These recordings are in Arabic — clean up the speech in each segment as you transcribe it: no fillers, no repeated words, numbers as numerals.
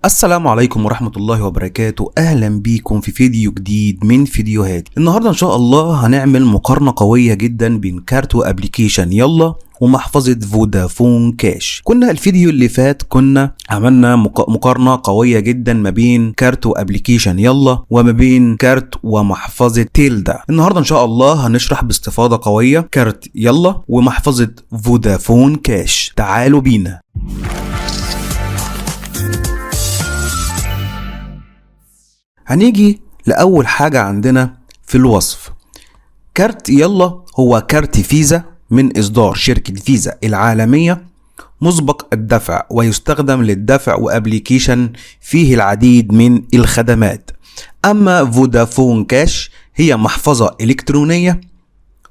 السلام عليكم ورحمة الله وبركاته. اهلا بيكم في فيديو جديد من فيديوهاتي. النهاردة ان شاء الله هنعمل مقارنة قوية جدا بين كارت وابليكيشن يلا ومحفظة فودافون كاش. كنا الفيديو اللي فات عملنا مقارنة قوية جدا ما بين كارت وابليكيشن يلا وما بين كارت ومحفظة تيلدا. النهاردة ان شاء الله هنشرح باستفاضة قوية كارت يلا ومحفظة فودافون كاش. تعالوا بينا. هنيجي لأول حاجة عندنا في الوصف. كارت يلا هو كارت فيزا من إصدار شركة فيزا العالمية مسبق الدفع، ويستخدم للدفع وأبليكيشن فيه العديد من الخدمات. أما فودافون كاش هي محفظة إلكترونية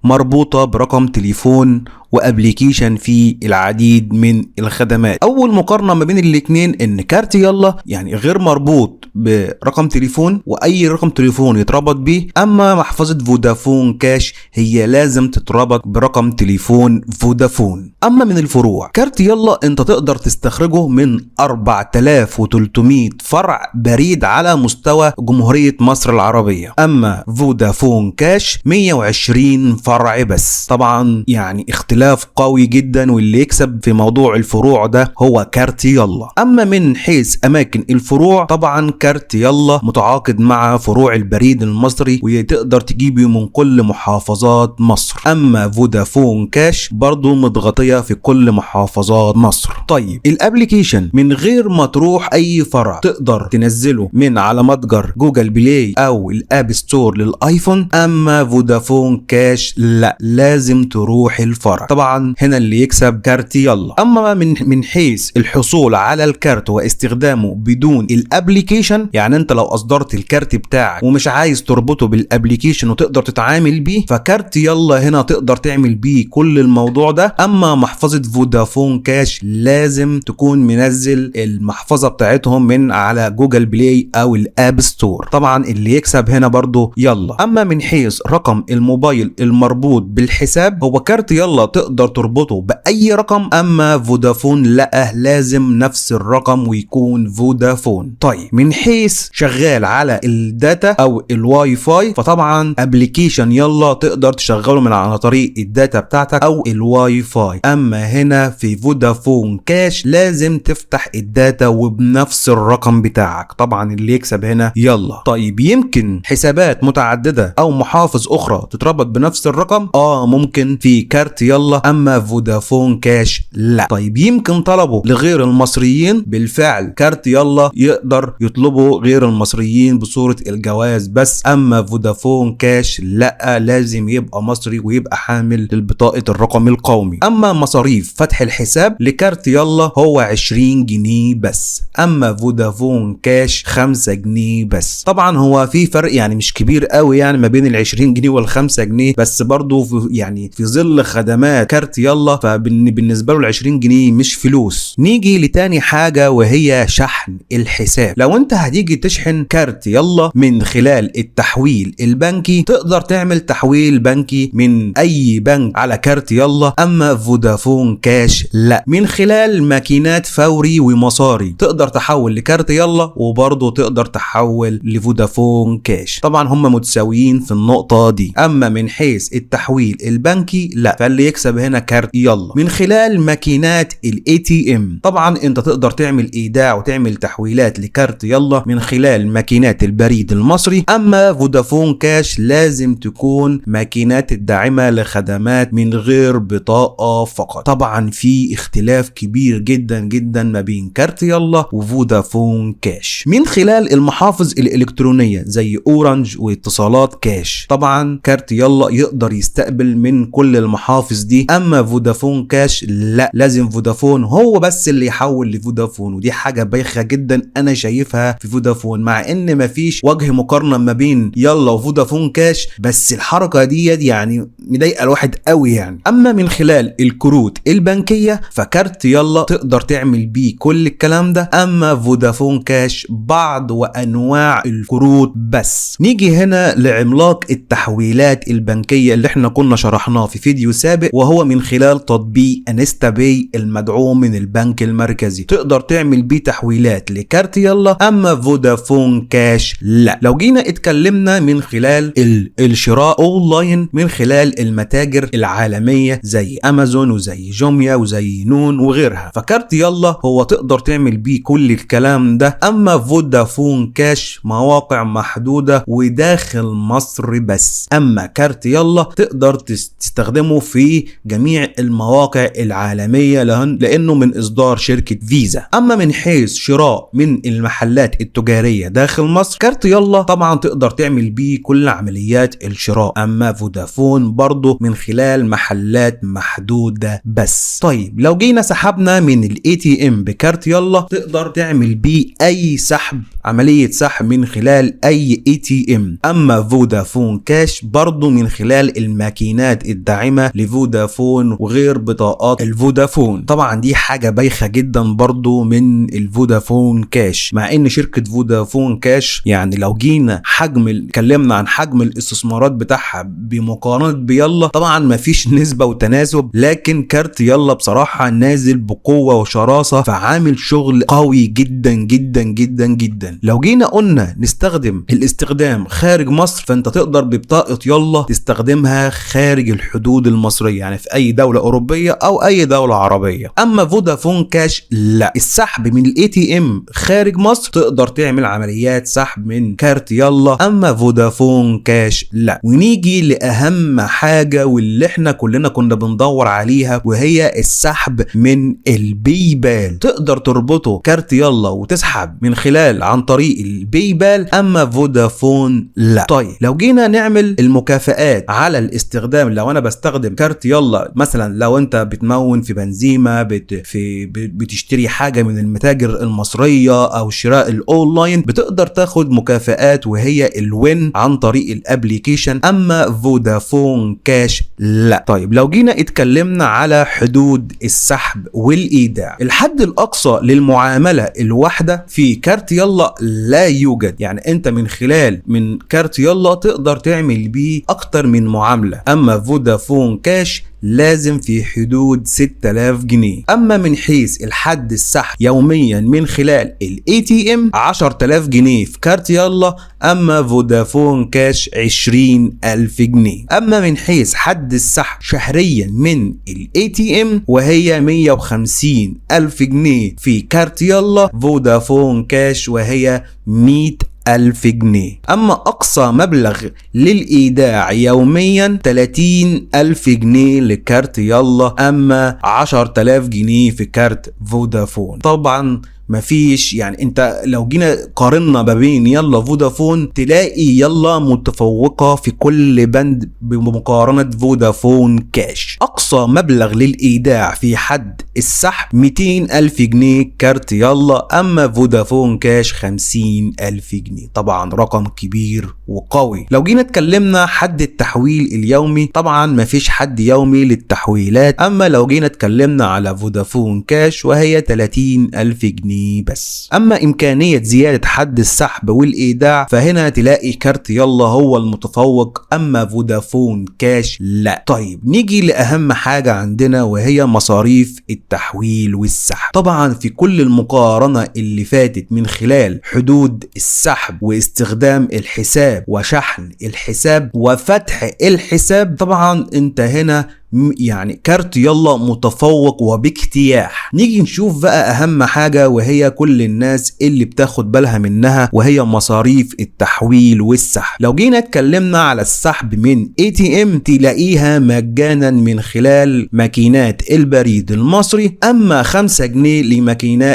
مربوطة برقم تليفون وابليكيشن فيه العديد من الخدمات. اول مقارنة ما بين الاتنين ان كارت يلا يعني غير مربوط برقم تليفون واي رقم تليفون يتربط بيه، اما محفظة فودافون كاش هي لازم تتربط برقم تليفون فودافون. اما من الفروع، كارت يلا انت تقدر تستخرجه من 4300 فرع بريد على مستوى جمهورية مصر العربية، اما فودافون كاش 120 فرع بس. طبعا يعني اختلاف قوي جدا، واللي يكسب في موضوع الفروع ده هو كارت يلا. اما من حيث اماكن الفروع، طبعا كارت يلا متعاقد مع فروع البريد المصري وتقدر تجيبه من كل محافظات مصر، اما فودافون كاش برضو متغطية في كل محافظات مصر. طيب الابليكيشن من غير ما تروح اي فرع تقدر تنزله من على متجر جوجل بلاي او الاب ستور للايفون، اما فودافون كاش لا، لازم تروح الفرع. طبعا هنا اللي يكسب كارت يلا. اما من حيث الحصول على الكارت واستخدامه بدون الابليكيشن، يعني انت لو اصدرت الكارت بتاعك ومش عايز تربطه بالابليكيشن وتقدر تتعامل بيه، فكارت يلا هنا تقدر تعمل بيه كل الموضوع ده. اما محفظة فودافون كاش لازم تكون منزل المحفظة بتاعتهم من على جوجل بلاي او الاب ستور. طبعا اللي يكسب هنا برضو يلا. اما من حيث رقم الموبايل المربوط بالحساب، هو كارت يلا تقدر تربطه بأي رقم، أما فودافون لا، لازم نفس الرقم ويكون فودافون. طيب من حيث شغال على الداتا أو الواي فاي، فطبعا ابليكيشن يلا تقدر تشغله من على طريق الداتا بتاعتك أو الواي فاي، أما هنا في فودافون كاش لازم تفتح الداتا وبنفس الرقم بتاعك. طبعا اللي يكسب هنا يلا. طيب يمكن حسابات متعددة أو محافظ أخرى تتربط بنفس الرقم؟ ممكن في كارت يلا، اما فودافون كاش لا. طيب يمكن طلبه لغير المصريين؟ بالفعل كارت يلا يقدر يطلبه غير المصريين بصورة الجواز بس، اما فودافون كاش لا، لازم يبقى مصري ويبقى حامل للبطاقة الرقم القومي. اما مصاريف فتح الحساب لكارت يلا هو 20 جنيه بس، اما فودافون كاش 5 جنيه بس. طبعا هو في فرق يعني مش كبير قوي يعني ما بين ال 20 جنيه وال 5 جنيه، بس برضو في ظل خدمات كارت يلا فبالنسبه له ال 20 جنيه مش فلوس. نيجي لتاني حاجه وهي شحن الحساب. لو انت هتيجي تشحن كارت يلا من خلال التحويل البنكي، تقدر تعمل تحويل بنكي من اي بنك على كارت يلا، اما فودافون كاش لا، من خلال ماكينات فوري ومصاري تقدر تحول لكارت يلا وبرضه تقدر تحول لفودافون كاش. طبعا هم متساويين في النقطه دي. اما من حيث التحويل البنكي لا، فاللي يكسب هنا كارت يلا. من خلال ماكينات الاي تي ام، طبعا انت تقدر تعمل ايداع وتعمل تحويلات لكارت يلا من خلال ماكينات البريد المصري، اما فودافون كاش لازم تكون ماكينات الداعمة لخدمات من غير بطاقة فقط. طبعا في اختلاف كبير جدا جدا ما بين كارت يلا وفودافون كاش. من خلال المحافظ الالكترونية زي اورنج واتصالات كاش، طبعا كارت يلا يقدر يستقبل من كل المحافظ دي، اما فودافون كاش لا، لازم فودافون هو بس اللي يحول لفودافون، ودي حاجه بايخه جدا انا شايفها في فودافون، مع ان مفيش وجه مقارنه ما بين يلا وفودافون كاش، بس الحركه دي يعني مضايقه الواحد قوي يعني. اما من خلال الكروت البنكيه، فكارت يلا تقدر تعمل بيه كل الكلام ده، اما فودافون كاش بعض وانواع الكروت بس. نيجي هنا لعملاق التحويلات البنكيه اللي احنا كنا شرحناه في فيديو سابق، وهو من خلال تطبيق انستا باي المدعوم من البنك المركزي. تقدر تعمل بيه تحويلات لكارت يلا، اما فودافون كاش لا. لو جينا اتكلمنا من خلال الشراء اونلاين من خلال المتاجر العالمية زي امازون وزي جوميا وزي نون وغيرها، فكارت يلا هو تقدر تعمل بيه كل الكلام ده. اما فودافون كاش مواقع محدودة وداخل مصر بس. اما كارت يلا تقدر تستخدمه في جميع المواقع العالمية لانه من اصدار شركة فيزا. اما من حيث شراء من المحلات التجارية داخل مصر، كارت يلا طبعا تقدر تعمل بيه كل عمليات الشراء. اما فودافون برضو من خلال محلات محدودة بس. طيب لو جينا سحبنا من الاي تي ام بكارت يلا، تقدر تعمل بيه اي سحب، عملية سحب من خلال اي اي تي ام. اما فودافون كاش برضو من خلال الماكينات الداعمة لفودافون وغير بطاقات الفودافون. طبعا دي حاجة بايخة جدا برضو من الفودافون كاش، مع ان شركة فودافون كاش يعني لو جينا اتكلمنا عن حجم الاستثمارات بتاعها بمقارنة بيلا، طبعا مفيش نسبة وتناسب، لكن كارت يلا بصراحة نازل بقوة وشراسة، فعامل شغل قوي جدا جدا جدا جدا. لو جينا قلنا نستخدم الاستخدام خارج مصر، فانت تقدر ببطاقة يلا تستخدمها خارج الحدود المصرية، يعني في اي دولة اوروبية او اي دولة عربية. اما فودافون كاش لا، السحب من الاي تي ام خارج مصر تقدر تعمل عمليات سحب من كارت يلا، اما فودافون كاش لا. ونيجي لاهم حاجة واللي احنا كلنا كنا بندور عليها، وهي السحب من الباي بال. تقدر تربطه كارت يلا وتسحب من خلال عن طريق الباي بال، اما فودافون لا. طيب لو جينا نعمل المكافآت على الاستخدام، لو انا بستخدم كارت يلا مثلا، لو انت بتمون في بنزيمة، بتشتري حاجة من المتاجر المصرية او شراء الاونلاين، بتقدر تاخد مكافآت وهي الوين عن طريق الابليكيشن، اما فودافون كاش لا. طيب لو جينا اتكلمنا على حدود السحب والايداع، الحد الاقصى للمعاملة الواحدة في كارت يلا لا يوجد، يعني انت من كارت يلا تقدر تعمل بيه اكتر من معاملة. اما فودافون كاش لازم في حدود 6000 جنيه. اما من حيث الحد السحب يوميا من خلال الاي تي ام 10000 جنيه في كارت يلا، اما فودافون كاش 20000 جنيه. اما من حيث حد السحب شهريا من الاي تي ام وهي 150000 جنيه في كارت يلا، فودافون كاش وهي 100,000 جنيه. اما اقصى مبلغ للايداع يوميا 30,000 جنيه لكارت يلا، اما 10,000 جنيه في كارت فودافون. طبعا مفيش، يعني انت لو جينا قارنا ما بين يلا فودافون، تلاقي يلا متفوقة في كل بند بمقارنة فودافون كاش. اقصى مبلغ للايداع في حد السحب 200,000 جنيه كارت يلا، اما فودافون كاش 50,000 جنيه. طبعا رقم كبير وقوي. لو جينا اتكلمنا حد التحويل اليومي، طبعا مفيش حد يومي للتحويلات، اما لو جينا اتكلمنا على فودافون كاش وهي 30,000 جنيه بس. اما امكانية زيادة حد السحب والايداع، فهنا تلاقي كارت يلا هو المتفوق، اما فودافون كاش لا. طيب نيجي لاهم حاجة عندنا وهي مصاريف التحويل والسحب. طبعا في كل المقارنة اللي فاتت من خلال حدود السحب واستخدام الحساب وشحن الحساب وفتح الحساب، طبعا انت هنا يعني كارت يلا متفوق وباجتياح. نيجي نشوف بقى اهم حاجة وهي كل الناس اللي بتاخد بالها منها، وهي مصاريف التحويل والسحب. لو جينا اتكلمنا على السحب من ATM، تلاقيها مجانا من خلال ماكينات البريد المصري، اما 5 جنيه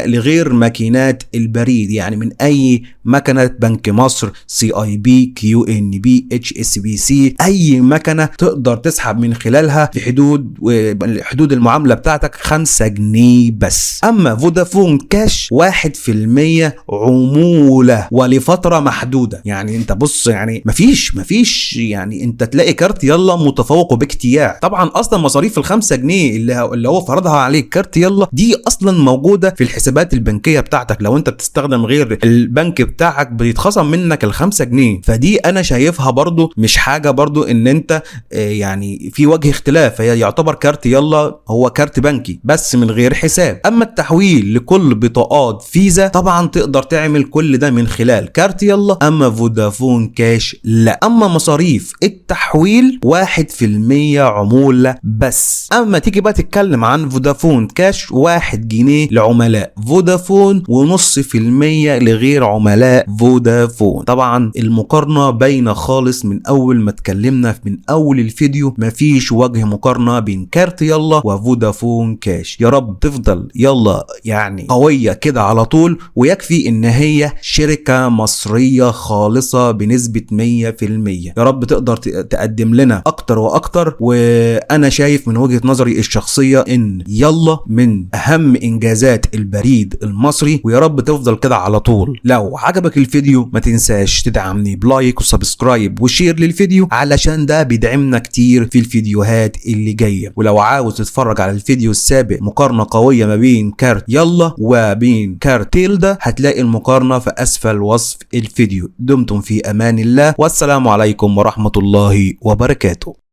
لغير ماكينات البريد، يعني من اي مكنة بنك مصر، CIB، QNB، HSBC، اي مكنة تقدر تسحب من خلالها في حدود المعاملة بتاعتك 5 جنيه بس. اما فودافون كاش 1% عمولة ولفترة محدودة. يعني انت بص، يعني مفيش يعني انت تلاقي كارت يلا متفوق باجتياح. طبعا اصلا مصاريف ال5 جنيه اللي هو فرضها عليك كارت يلا دي اصلا موجودة في الحسابات البنكية بتاعتك. لو انت بتستخدم غير البنك بتاعك بيتخصم منك ال5 جنيه. فدي انا شايفها برضو مش حاجة برضو ان انت يعني في وجه اختلاف، فهي يعتبر كارت يلا هو كارت بنكي بس من غير حساب. اما التحويل لكل بطاقات فيزا طبعا تقدر تعمل كل ده من خلال كارت يلا، اما فودافون كاش لا. اما مصاريف التحويل 1% عمولة بس. اما تيجي بقى تتكلم عن فودافون كاش 1 جنيه لعملاء فودافون و0.5% لغير عملاء فودافون. طبعا المقارنة باينة خالص من اول ما اتكلمنا من اول الفيديو، مفيش وجه مقارنة بين كارت يلا وفودافون كاش. يا رب تفضل يلا يعني قوية كده على طول، ويكفي ان هي شركة مصرية خالصة بنسبة 100%. يا رب تقدر تقدم لنا اكتر واكتر. وانا شايف من وجهة نظري الشخصية ان يلا من اهم انجازات البريد المصري، ويا رب تفضل كده على طول. لو عجبك الفيديو ما تنساش تدعمني بلايك وسبسكرايب وشير للفيديو، علشان ده بيدعمنا كتير في الفيديوهات اللي جاية. ولو عاوز تتفرج على الفيديو السابق مقارنة قوية ما بين كارت يلا وبين كارت تيلدا، هتلاقي المقارنة في اسفل وصف الفيديو. دمتم في امان الله، والسلام عليكم ورحمة الله وبركاته.